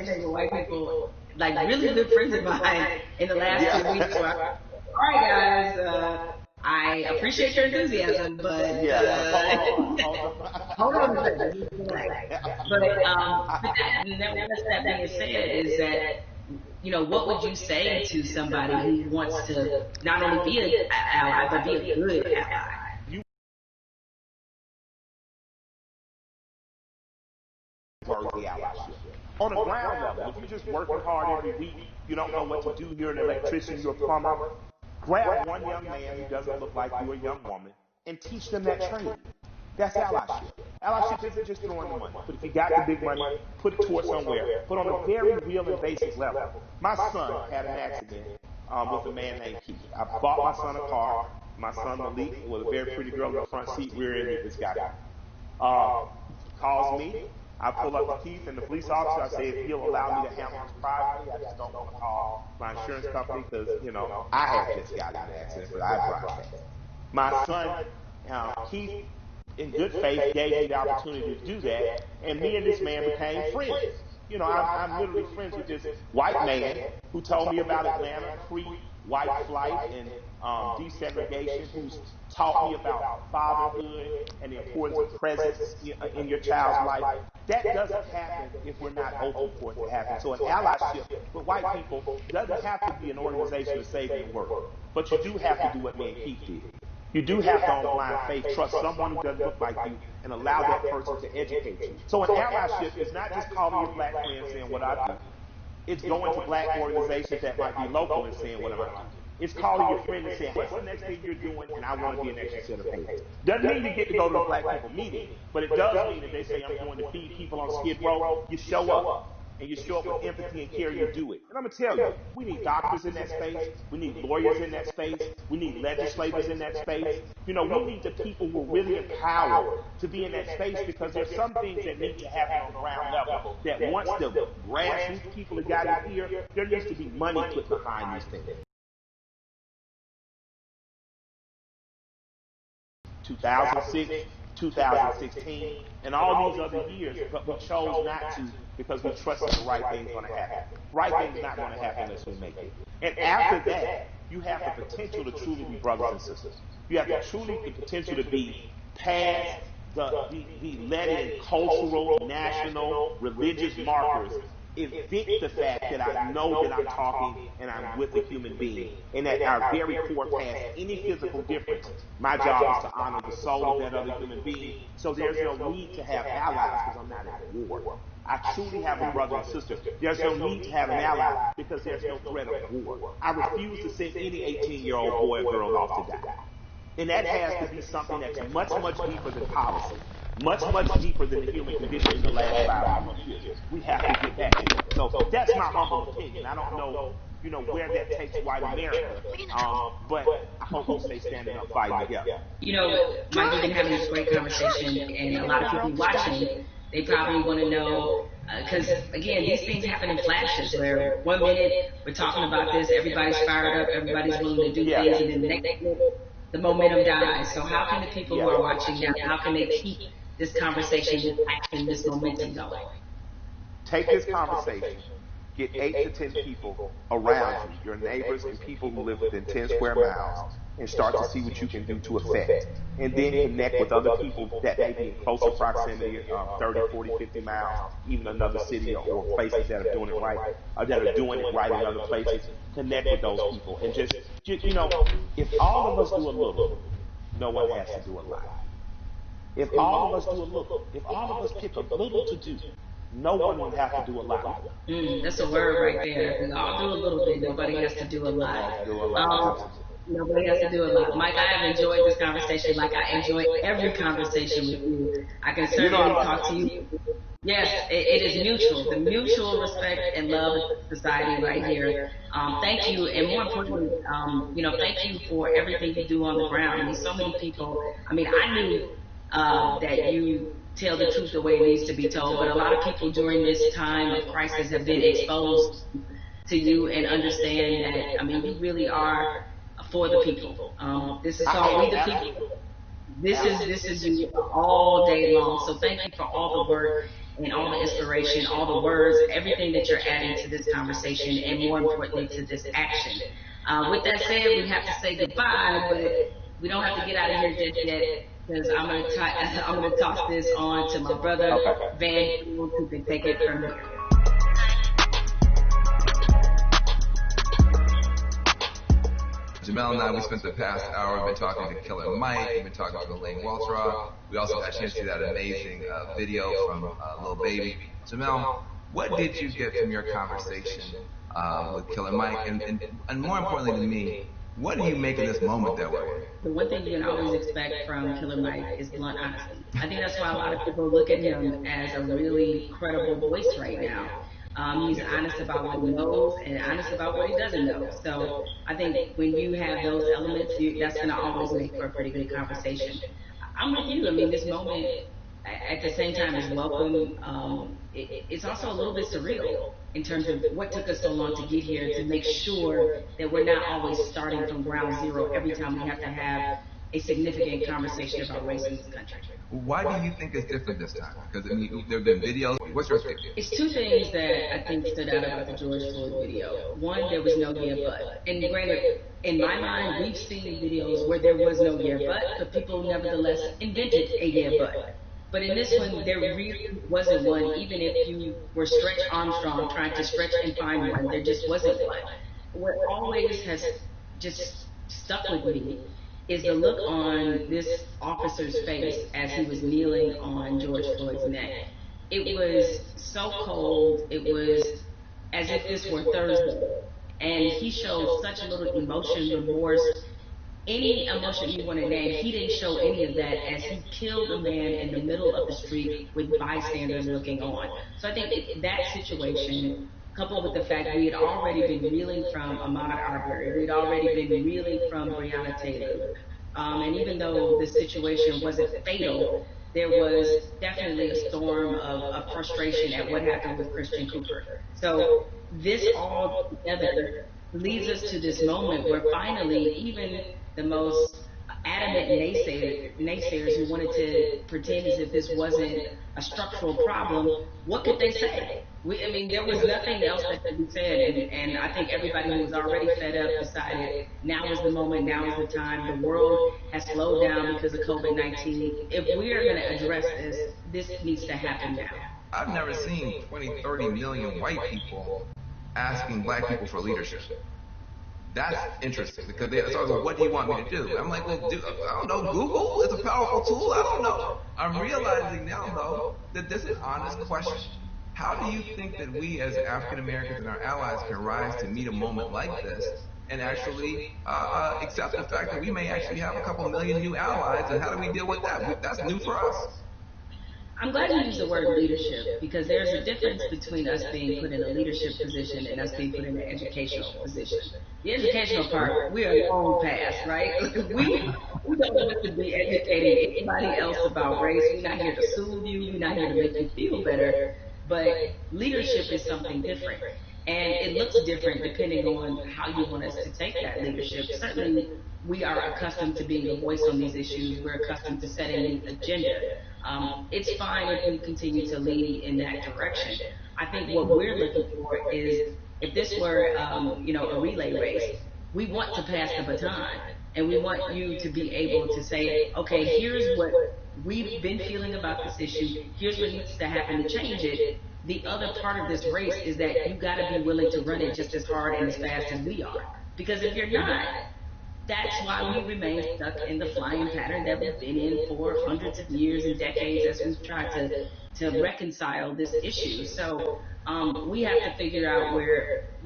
conversations with white people, like really good friends of mine in the last 2 weeks. Where, all right, guys, I appreciate your enthusiasm, but hold on a second. But that being said, is that what would you say to somebody who wants to not only be an ally but be a good ally? The allyship. On a ground level, if you're just working hard every week, you don't know what to do, you're an electrician, you're a plumber, grab one young man who doesn't look like you, a young woman, and teach them that trade. That's allyship. Allyship isn't just throwing the money, but if you got the big money, put it towards somewhere. But on a very real and basic level, my son had an accident with a man named Keith. I bought my son a car. My son Malik, with a very pretty girl in the front seat, rear-ended this guy. Calls me. I pull up to Keith and the police officer. I say, if he'll allow me to handle this privately, I just don't want to call my insurance company because, I had just gotten in an accident, but I broadcast. My son, Keith, in good faith, gave me the opportunity to do that, and me and this man became friends. I'm literally friends with this white man who told me about Atlanta pre-white flight and desegregation, who's taught me about fatherhood and the importance of presence in your child's life. That doesn't happen if we're not open for it to happen. So an allyship with white people doesn't have to be an organization to save the world, but you do have to do what me and Keith did. You do have to, on blind faith, trust someone who doesn't look like you and allow that person to educate you. So an allyship is not just calling your black friends saying what I do. It's going to black organizations that might be local and saying what am I doing. It's calling your friend and saying, what's the next thing you're doing, and I want to be an extra set of hands. Doesn't mean you get to go to a black people meeting, but it does mean that they say, I'm going to feed people on Skid Row, you show up. And you show up with empathy and care, you do it. And I'm going to tell you, we need doctors in that space. We need lawyers in that space. We need legislators in that space. We need the people who are really empowered to be in that space, because there's some things that need to happen on ground level that once the grassroots people have gotten here, there needs to be money put behind these things. 2006, 2016, and all these other years, but we chose not to because we trusted the right thing's going to happen. Right thing's not going to happen unless we make it. And after that, you have the potential to truly be brothers and sisters. You have the potential to be past the leaded cultural, national, religious markers. Evict the fact that I know that I'm talking and I'm with a human being, and that our very core past any physical difference. My job is to honor the soul of that other human being. So there's no need to have allies because I'm not at war. I truly have a brother and sister. There's no need to have an ally because there's no threat of war. I refuse to send any 18-year-old boy or girl off to die. And that has to be something that's much, much deeper than policy, much, much deeper than the human condition in the last 500 years. We have to get back to that. So that's my humble opinion. I don't know, where that takes white America, but I hope we stay standing up, fighting together. Mike, we've been having this great conversation, and a lot of people watching, they probably want to know, because again, these things happen in flashes where 1 minute we're talking about this, everybody's fired up, everybody's willing to do things, and then the next minute the momentum dies. So how can the people who are watching now, how can they keep this conversation, this action, this momentum going? Take this conversation, get 8 to 10 people around you, your neighbors and people who live within 10 square miles, and start to see what you can do to affect. And then connect with other people that may be in closer proximity, 30, 40, 50 miles, even another city or places that are doing it right, or that are doing it right in other places. Connect with those people. And just if all of us do a little, no one has to do a lot. If all of us do a little, if all of us pick a little to do, no one will have to do a lot. That's a word right there. We all do a little bit. Nobody has to do a lot. Nobody has to do a lot. Mike, I have enjoyed this conversation like I enjoy every conversation with you. I can certainly talk to you. Yes, it is mutual. The mutual respect and love society right here. Thank you, and more importantly, thank you for everything you do on the ground. I mean, so many people. I mean, I knew that you tell the truth the way it needs to be told, but a lot of people during this time of crisis have been exposed to you and understand that. I mean, you really are for the people. This is called We the People. This is you all day long. So thank you for all the work and all the inspiration, all the words, everything that you're adding to this conversation, and more importantly to this action. With that said, we have to say goodbye, but we don't have to get out of here just yet, because I'm gonna toss this on to my brother Van, who can take it from here. Jamel and I, we spent the past hour, we've been talking to Killer Mike, we've been talking to Elaine Welteroth. We also got a chance to see that amazing video from Lil Baby. Jamel, what did you get from your conversation with Killer Mike? And more importantly to me, what do you make of this moment that we're in? The one thing you can always expect from Killer Mike is blunt honesty. I think that's why a lot of people look at him as a really credible voice right now. He's honest about what he knows and honest about what he doesn't know. So I think when you have those elements, that's going to always make for a pretty good conversation. I'm with you. I mean, this moment at the same time is welcome. It's also a little bit surreal in terms of what took us so long to get here, to make sure that we're not always starting from ground zero every time we have to have a significant conversation about race in this country. Why do you think it's different this time? Because I mean, there have been videos. What's your take? It's two things that I think stood out about the George Floyd video. One, there was no yeah but. And granted, in my mind, we've seen videos where there was no yeah but people nevertheless invented a yeah but. But in this one, there really wasn't one, even if you were Stretch Armstrong trying to stretch and find one, there just wasn't one. What always has just stuck with me is the look on this officer's face as he was kneeling on George Floyd's neck. It was so cold, it was as if this were Thursday. And he showed such a little emotion, remorse, any emotion you want to name. He didn't show any of that as he killed a man in the middle of the street with bystanders looking on. So I think that situation, coupled with the fact we had already been reeling from Ahmaud Arbery, we'd already been reeling from Breonna Taylor, and even though the situation wasn't fatal, there was definitely a storm of frustration at what happened with Christian Cooper. So this all together leads us to this moment where finally even the most adamant naysayers who wanted to pretend as if this wasn't a structural problem, what could they say? I mean, there was nothing else that could be said, and I think everybody who was already fed up decided now is the moment, now is the time. The world has slowed down because of COVID-19. If we are going to address this, this needs to happen now. I've never seen 20, 30 million white people asking black people for leadership. That's interesting because they start going, what do you want me to do? I'm like, well, I don't know, Google is a powerful tool. I don't know. I'm realizing now, though, that this is an honest question. How do you think that we as African Americans and our allies can rise to meet a moment like this and actually accept the fact that we may actually have a couple million new allies, and how do we deal with that? That's new for us. I'm glad you used the word leadership, because there's a difference between us being put in a leadership position and us being put in an educational position. The educational part, we are long past, right? We don't want to be educating anybody else about race. We're not here to soothe you. We're not here to make you feel better. But leadership is something different. And it looks different depending on how you want us to take that leadership. Certainly, we are accustomed to being a voice on these issues. We're accustomed to setting the agenda. It's fine if we continue to lead in that direction. I think what we're looking for is, if this were, a relay race, we want to pass the baton, and we want you to be able to say, okay, here's what we've been feeling about this issue. Here's what needs to happen to change it. The other part of this race is that you got to be willing to run it just as hard and as fast as we are. Because if you're not, that's why we remain stuck in the flying pattern that we've been in for hundreds of years and decades as we've tried to reconcile this issue. So we have to figure out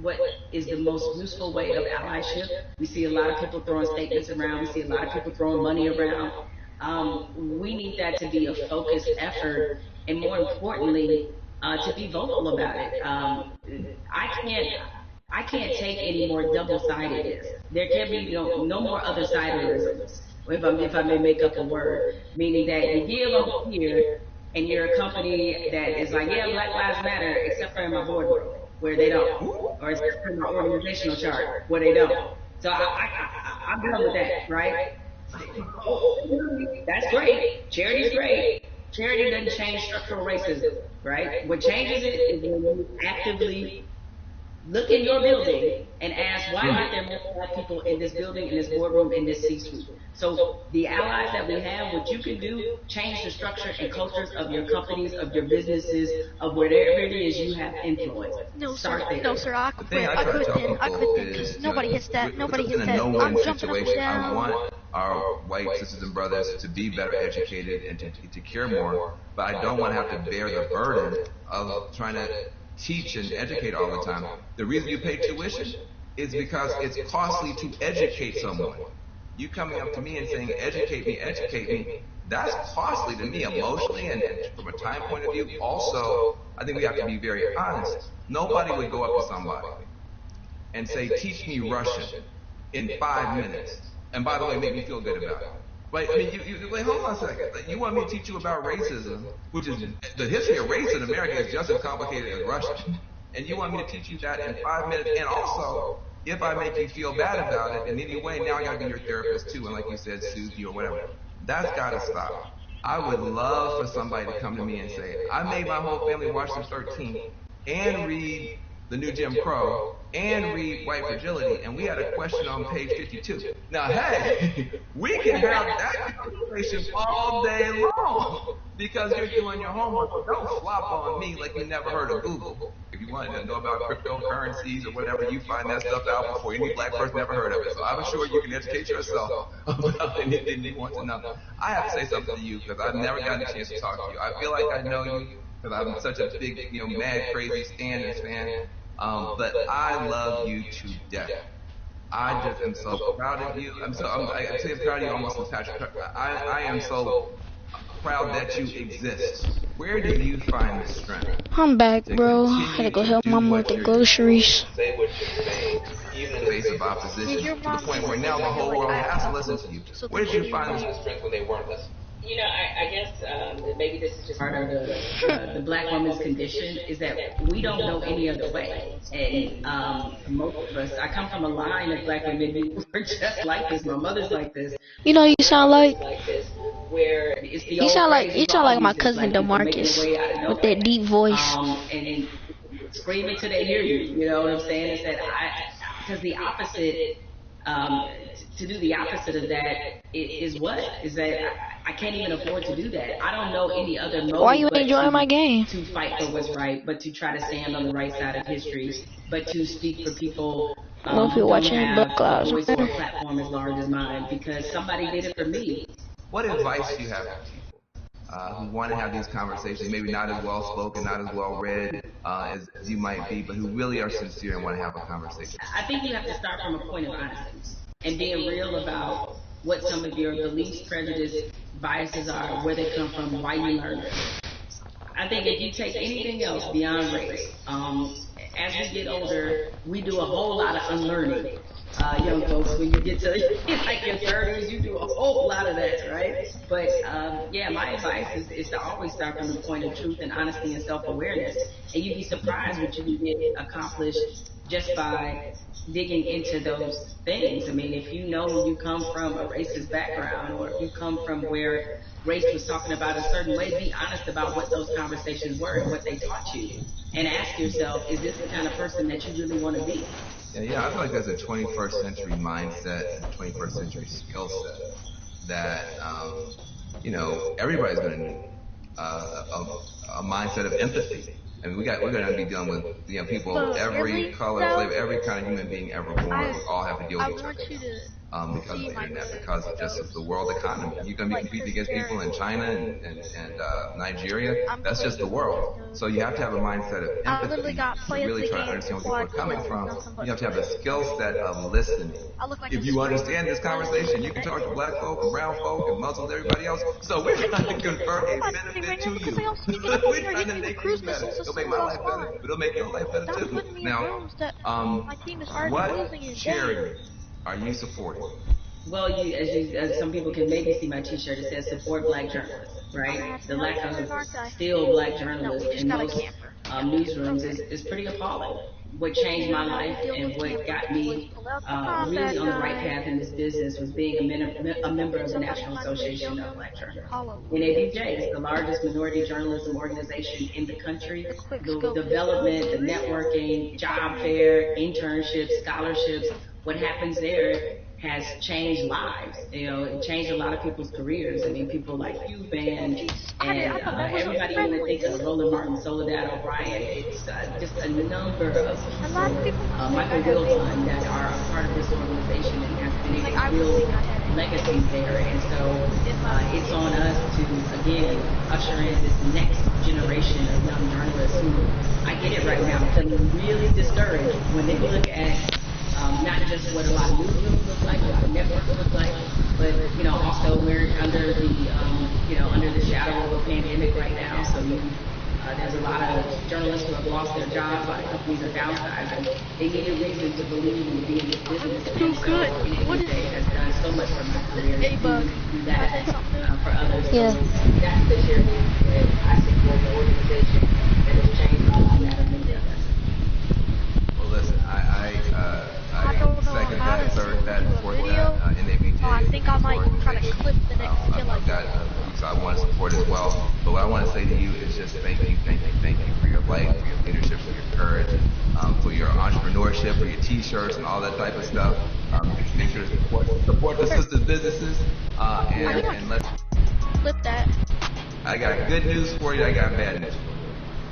what is the most useful way of allyship. We see a lot of people throwing statements around. We see a lot of people throwing money around. We need that to be a focused effort, and more importantly, to be vocal about it. I can't take any more double-sidedness. There can be no more other-siderisms, if I may make up a word, meaning that you give over here and you're a company that is like, yeah, Black Lives Matter, except for in my boardroom, where they don't, or except for my organizational chart, where they don't. So I'm done with that, right? That's great. Charity's great. Charity doesn't change structural racism, right? What changes it is when you actively look in your building and ask, why aren't there more black people in this building, in this boardroom, in this C-suite? So the allies that we have, what you can do, change the structure and cultures of your companies, of your businesses, of whatever it is you have influence. No, Start sir. there. No, sir. I The thing quit. I I try to quit tell then. I people quit then is, because nobody hits that. Nobody we're hits in a that. no-win I'm jumping up and situation. I down. want our white sisters and brothers to be better educated and to care more, but I don't want to have to bear the burden of trying to teach and educate all the time. The reason you pay tuition is because it's costly to educate someone. You coming up to me and saying, educate me, that's costly to me emotionally and from a time point of view. Also, I think we have to be very honest. Nobody would go up to somebody and say, teach me Russian in 5 minutes. And by the way, make me feel good about it. Right? I mean, wait, hold on a second. Like, you want me to teach you about racism, which is, the history of race in America is just as complicated as Russian. And you want me to teach you that in 5 minutes. And also, if I make you feel bad about it in any way, now I gotta be your therapist too, and like you said, soothe you or whatever. That's gotta stop. I would love for somebody to come to me and say, I made my whole family watch the 13th and read the new Jim Crow and read White Fragility, and we had a question on page 52. Now, hey, we can have that conversation all day long because you're doing your homework. But don't flop on me like you never heard of Google. If you want to know about cryptocurrencies or whatever, you find that stuff out before any black person ever heard of it. So I'm sure you can educate yourself about anything you want to know. I have to say something to you because I've never gotten a chance to talk to you. I feel like I know you because I'm such a big, mad, crazy Standards fan. But I love you to death. I just am so proud of you. I say I'm proud of you almost as Patrick. I am so proud that you exist. Where do you find the strength? I'm back, bro. I had to go help mama with the groceries. Say what you're saying, even in the face of opposition, to the point where now the whole world has to listen to you. Where did you find the strength when they weren't listening? I guess maybe this is just part of the black woman's condition is that we don't know any other way. And most of us, I come from a line of black women who are just like this. My mother's like this. You know, you sound like Where it's the you sound like my cousin DeMarcus with that deep voice. And scream until they hear you. You know what I'm saying? Is that because the opposite. To do the opposite of that is what? Is that I can't even afford to do that. I don't know any other mode. Why you enjoying my game? To fight for what's right, but to try to stand on the right side of history, but to speak for people Well, if you're watching Blood Clouds, a voice or a platform as large as mine, because somebody did it for me. What advice do you have for people who want to have these conversations, maybe not as well spoken, not as well read as you might be, but who really are sincere and want to have a conversation? I think you have to start from a point of honesty and being real about what some of your beliefs, prejudices, biases are, where they come from, why you learned them. I think if you take anything else beyond race, as we get older, we do a whole lot of unlearning. Young folks, when you get to like your 30s, you do a whole lot of that, right? But my advice is to always start from the point of truth and honesty and self-awareness. And you'd be surprised what you can get accomplished just by digging into those things. I mean, if you know you come from a racist background, or if you come from where race was talking about a certain way, be honest about what those conversations were and what they taught you. And ask yourself, is this the kind of person that you really want to be? Yeah, I feel like there's a 21st century mindset, a 21st century skill set that, everybody's going to need a mindset of empathy. I mean, we're going to be dealing with people of every color, flavor, every kind of human being ever born. We all have to deal with each other because of the internet, because of just the world economy. You're going to be competing against people in China and Nigeria. That's just the world. So you have to have a mindset of empathy to really try to understand where people are coming from. You have to have a skill set of listening. If you understand this conversation, you can talk to black folk and brown folk and Muslims, everybody else. So we're trying to convert a benefit to you. We're trying to make you better. It'll make my life better, but it'll make your life better too. Now, what charity are you supporting? Well, as some people can maybe see my T-shirt, it says support black journalists, right? The lack of still black journalists in most newsrooms is pretty appalling. What changed my life and what got me really on the right path in this business was being a member of the National Association of Black Journalists. NABJ is the largest minority journalism organization in the country. The development, the networking, job fair, internships, scholarships, what happens there has changed lives. You know, it changed a lot of people's careers. I mean, people like you, Van, and everybody when they think of Roland Martin, Soledad O'Brien, it's just a number of people, Michael Wilbon, that are a part of this organization and have been able to build legacies there. And so it's on us to, again, usher in this next generation of young journalists who, I get it right now, feeling really discouraged when they look at not just what a lot of newsrooms look like, what a lot of networks look like, but also we're under the under the shadow of a pandemic right now. So there's a lot of journalists who have lost their jobs, a lot of companies are downsizing. They need a reason to believe and be in this business. And so NABJ has done so much for my career to do that for others. Yeah. So that's the charity that I support, the organization that has changed my life and that many others. Well, listen, I second that, third that, fourth that, NABJ. I think I might try to clip the next skill. I've got groups I want to support as well. But what I want to say to you is just thank you for your life, for your leadership, for your courage, for your entrepreneurship, for your t-shirts and all that type of stuff. Make sure to support the sisters' businesses, and let's Clip that. I got good news for you, I got bad news for you.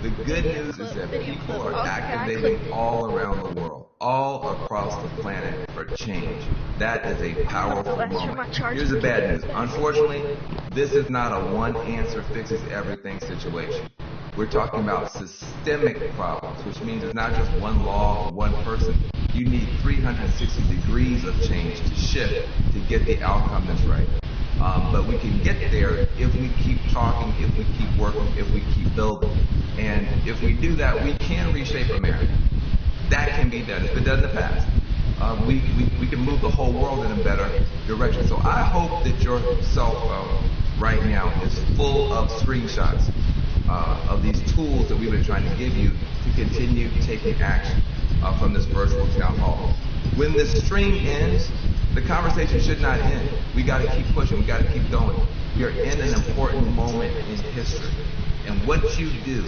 The good news is that people are activating all around the world, all across the planet for change. That is a powerful moment. Here's the bad news. Unfortunately, this is not a one answer fixes everything situation. We're talking about systemic problems, which means it's not just one law or one person. You need 360 degrees of change to shift to get the outcome that's right. But we can get there if we keep talking, if we keep working, if we keep building. And if we do that, we can reshape America. That can be done. If it doesn't pass, we can move the whole world in a better direction. So I hope that your cell phone right now is full of screenshots of these tools that we've been trying to give you to continue taking action from this virtual town hall. When this stream ends, the conversation should not end. We got to keep pushing. We got to keep going. We are in an important moment in history. And what you do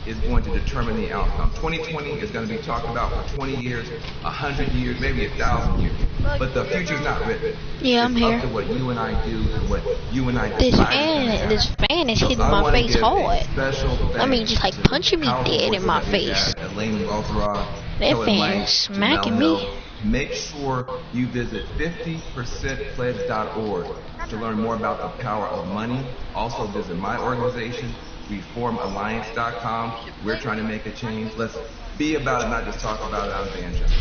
is going to determine the outcome. 2020 is going to be talked about for 20 years, 100 years, maybe 1,000 years. But the future's not written. Yeah, I'm here. It's up to what you and I do and what you and I This decide. fan is hitting I my wanna face give a hard. special I mean, thanks just like to the punching me powerful dead in my voices that we face. had, Elaine Welteroth, That Kelly fan Light, is smacking Jamel me. Hill. Make sure you visit 50percentpledge.org to learn more about the power of money. Also visit my organization, reformalliance.com. We're trying to make a change. Let's be about it, not just talk about it. I'm Van Jones.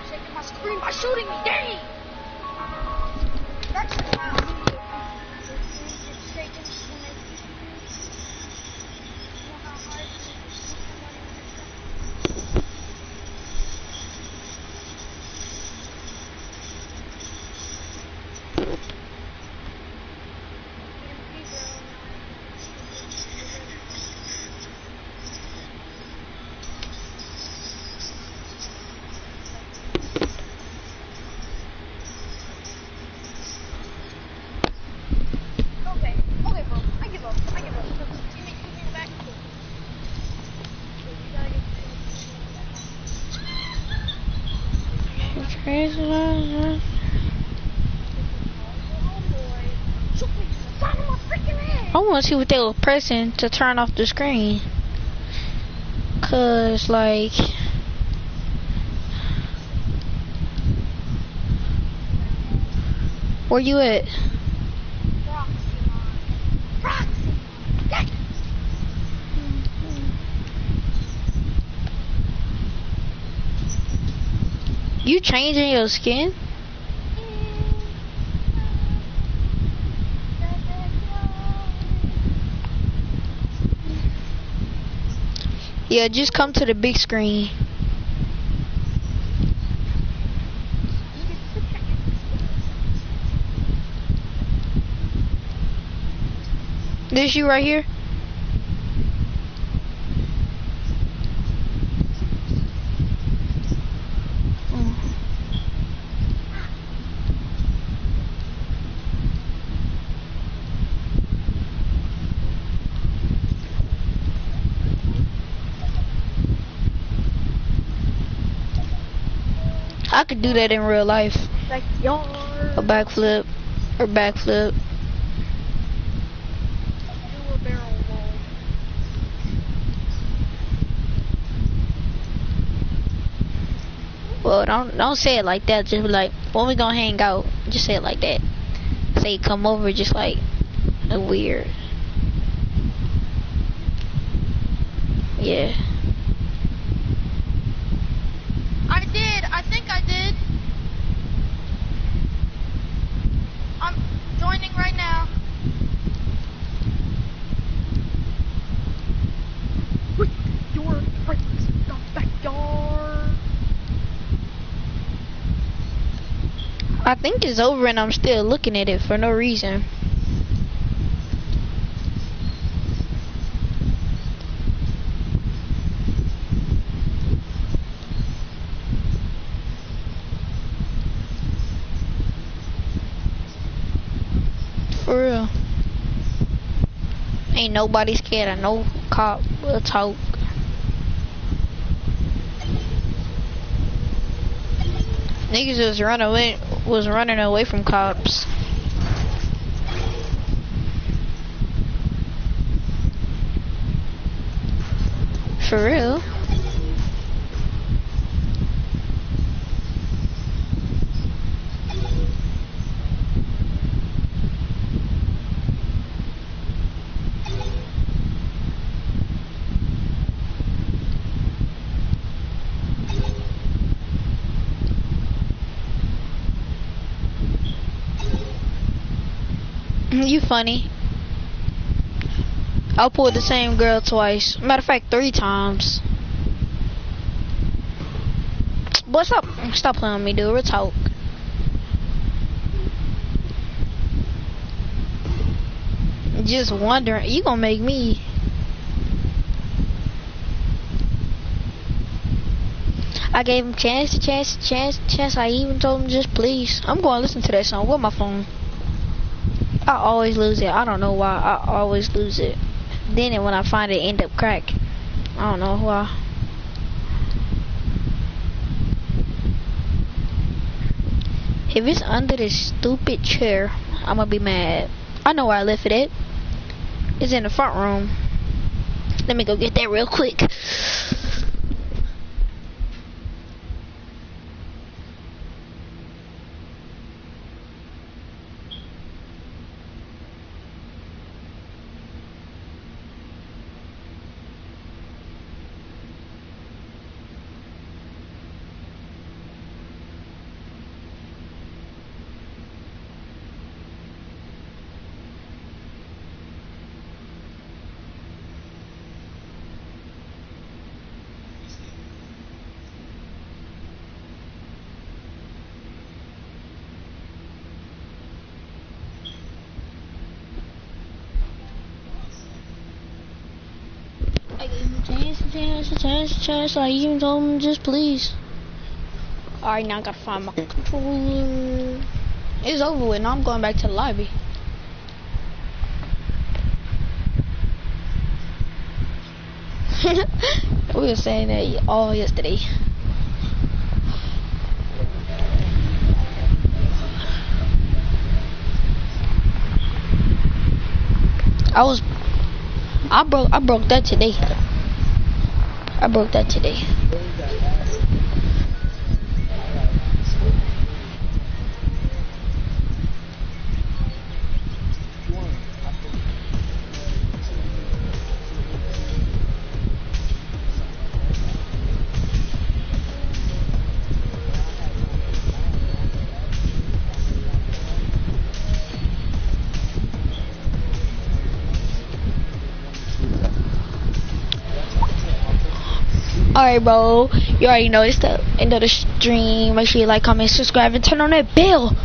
Shaking my screen by shooting me, dang! That's okay, bro. I give up. Teammate put me in the back. You gotta get I want to see what they were pressing to turn off the screen. Cause like, where you at? You changing your skin? Yeah, just come to the big screen. This you right here? I could do that in real life. Backyard. A backflip or backflip. Do a barrel roll. Well, don't say it like that. Just be like, when we gonna hang out? Just say it like that. Say come over, just like weird. Yeah. I did. I think I did. I'm joining right now. Put your brakes in the backyard. I think it's over and I'm still looking at it for no reason. For real. Ain't nobody scared of no cop. We'll talk. Niggas was running away from cops. For real. You funny. I pulled the same girl twice. Matter of fact, 3 times. Boy, stop playing with me, dude. Real talk. Just wondering, you gonna make me. I gave him chance. I even told him just please. I'm going to listen to that song with my phone. I always lose it. I don't know why. I always lose it. Then when I find it, end up crack. I don't know why. If it's under this stupid chair, I'm gonna be mad. I know where I left it at. It's in the front room. Let me go get that real quick. I gave him chance. I even told him just please. Alright, now I gotta find my controller. It's over with. Now I'm going back to the lobby. We were saying that all yesterday. I broke that today. I broke that today. Alright, bro. You already know it's the end of the stream. Make sure you like, comment, subscribe, and turn on that bell.